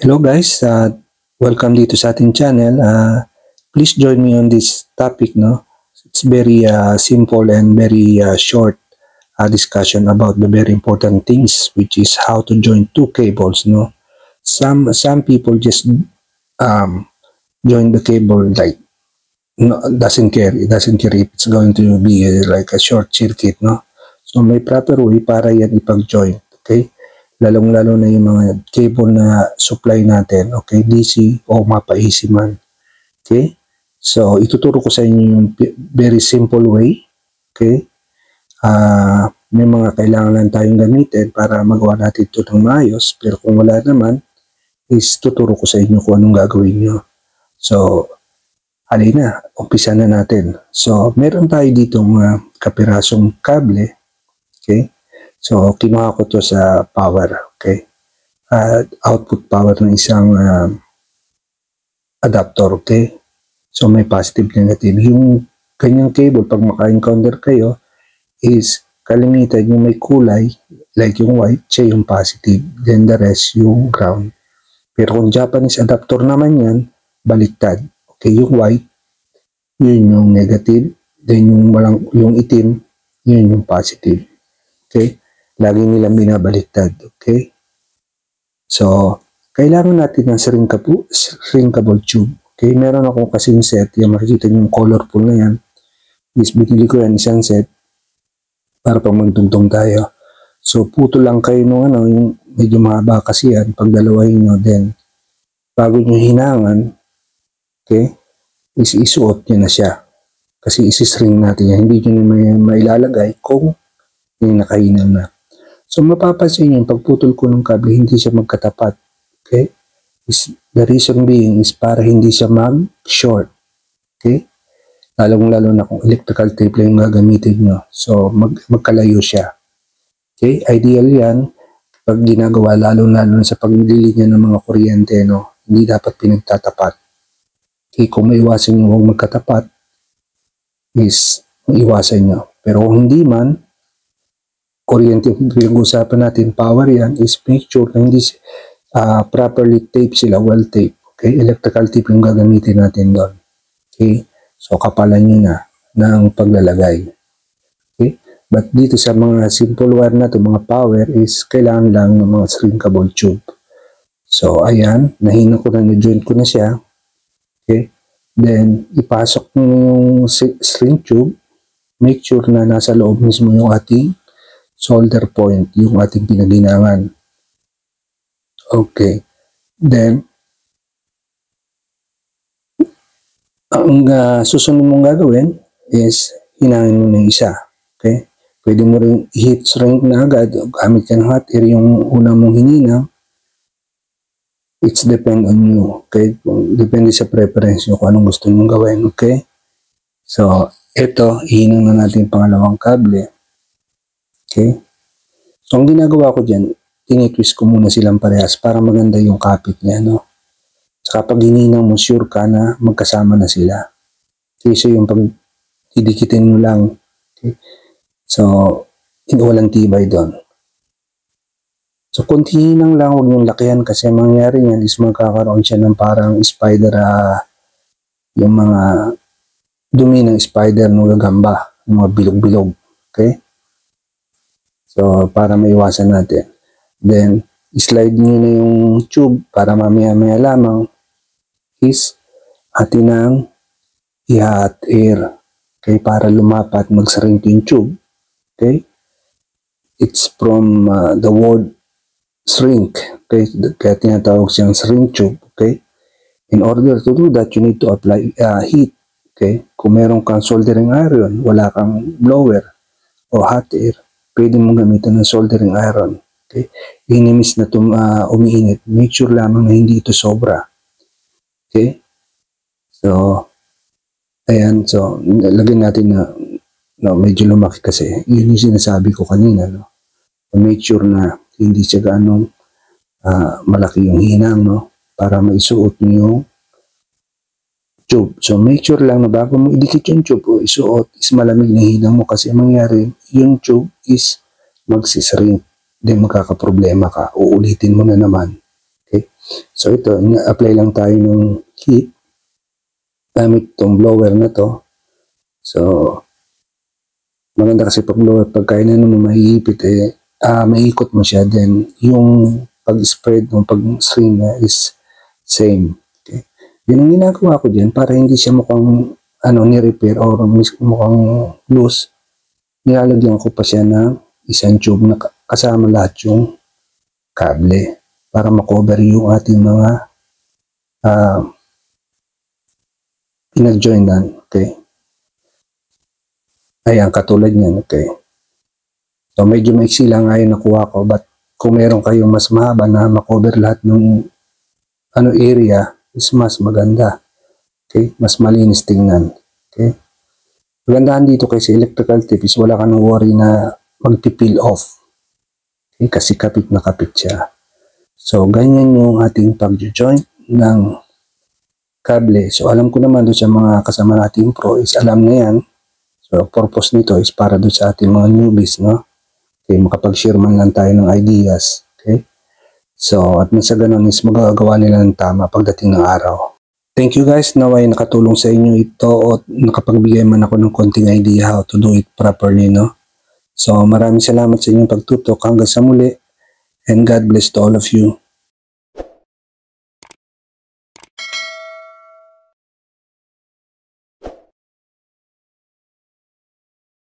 Hello guys, welcome dito sa ating channel. Please join me on this topic, no? It's very simple and very short discussion about the very important things, which is how to join two cables, no? Some people just join the cable like doesn't care. It doesn't care if it's going to be like a short circuit, no? So may proper way para yan ipag-join, okay? Lalong-lalo na yung mga cable na supply natin, okay, DC o mapa-AC man. Okay? So, ituturo ko sa inyo yung very simple way. Okay? May mga kailangan lang tayong gamitin para magawa natin ito ng maayos. Pero kung wala naman, is tuturo ko sa inyo kung anong gagawin nyo. So, halina, umpisa na natin. So, meron tayo dito mga kapirasong kable. Okay? So, kinuha ko to sa power, okay? Output power ng isang adapter, okay? So, may positive, negative. Yung kanyang cable, pag maka-encounter kayo, is kalimitan yung may kulay, like yung white, siya yung positive. Then the rest, yung ground. Pero kung Japanese adapter naman yan, baliktad. Okay, yung white, yun yung negative. Then yung itim, yun yung positive. Okay? Lagi nilang binabaliktad, okay? So, kailangan natin ng shrinkable tube, okay? Meron akong kasing set, yung makikita niyo yung colorful na yan. Is binili ko yan isang set para pag magtugtong tayo. So, puto lang kayo nung yung medyo mahaba kasi yan, pag dalawahin nyo, then, bago nyo hinangan, okay, is isuot nyo na siya. Kasi isi-shrink natin yan. Hindi nyo na mailalagay kung yung nakahinang na. So, mapapansin nyo, pagputol ko ng kable, hindi siya magkatapat. Okay? The reason being is para hindi siya mag-short. Okay? Lalong-lalo na kung electrical tape lang yung gagamitin nyo. So, magkalayo siya. Okay? Ideal yan pag ginagawa, lalo-lalo sa paglilinya ng mga kuryente, no? Hindi dapat pinagtatapat. Okay? Kung maiwasan nyo huwag magkatapat, is maiwasan nyo. Pero kung hindi man, kuryente, pinag-usapan natin, power yan, is make sure na hindi properly tape sila, well tape. Okay? Electrical tape yung gagamitin natin doon. Okay? So, kapalan nyo na ng paglalagay. Okay? But dito sa mga simple wire na to, mga power, is kailangan lang ng mga shrinkable tube. So, ayan, nahina ko na, na-join ko na siya. Okay? Then, ipasok nyo yung shrink tube. Make sure na nasa loob mismo yung ating solder point, yung ating pinaginangan. Okay. Then, ang susunod mong gagawin is hinangin mo ng isa. Okay? Pwede mo rin heat shrink na agad. Gamit ka ng hot air yung una mong hininang. It's depend on you. Okay? Depende sa preference nyo kung anong gusto nyo gawin. Okay? So, ito, ihinang na natin yung pangalawang kable. Okay? So, ang ginagawa ko dyan, tinitwist ko muna silang parehas para maganda yung kapit niya, no? Saka pag hininang mo, sure ka na magkasama na sila. Okay, so yung pag didikitin mo lang, okay? So, walang tibay doon. So, kunti hinang lang, huwag yung lakihan kasi mangyari niyan is magkakaroon siya ng parang spider, yung mga dumi ng spider no gagamba, yung mga bilog-bilog. Okay? So, para maiwasan natin. Then, slide nyo na yung tube para mamaya-maya lamang is atin ang i-hot air. Okay? Para lumapat, mag-shrink yung tube. Okay? It's from the word shrink. Okay? Kaya tinatawag siyang shrink tube. Okay? In order to do that, you need to apply heat. Okay? Kung meron kang soldering iron, wala kang blower o hot air, pwede mong gamitin ng soldering iron. Okay? Inimis na umiinit. Make sure lamang na hindi ito sobra. Okay? So, ayan. So, lagyan natin na medyo lumaki kasi. Yun yung sinasabi ko kanina. No? Make sure na hindi siya ganong malaki yung hinang. No? Para maisuot nyo yung tube. So make sure lang na bago mo idikit yung tube o isuot is malamig na hinang mo kasi mangyari yung tube is magsishrink. Then magkakaproblema ka. Uulitin mo na naman. Okay? So ito, apply lang tayo ng heat gamit itong blower na to. So maganda kasi pag blower, pagkain na naman mahihipit maiikot mo siya, then yung pag-spread ng pag-string niya is same. Okay? Yun ang ginagawa ko dyan para hindi siya mukhang ni-repair or mukhang loose. Nilalagyan ko pa siya ng isang tube na kasama lahat yung kable para makover yung ating mga pinag-joinan. Okay? Ayan, katulad niyan. Okay? So, medyo maiksi lang nga yung nakuha ko, but kung meron kayong mas mahaba na makover lahat ng area, is mas maganda. Okay? Mas malinis tingnan. Okay? Magandahan dito kasi electrical tape is wala ka nang worry na magpipeel off. Okay? Kasi kapit na kapit siya. So, ganyan yung ating pag-joint ng kable. So, alam ko naman doon sa mga kasama nating pro is alam na yan. So, purpose nito is para doon sa ating mga newbies, no? Okay, makapag-share man lang tayo ng ideas. Okay? So, at nasa ganun is magagawa nila ng tama pagdating ng araw. Thank you guys. Naway nakatulong sa inyo ito o nakapagbigay man ako ng konting idea how to do it properly, no? So, maraming salamat sa inyong pagtutok. Hanggang sa muli. And God bless to all of you.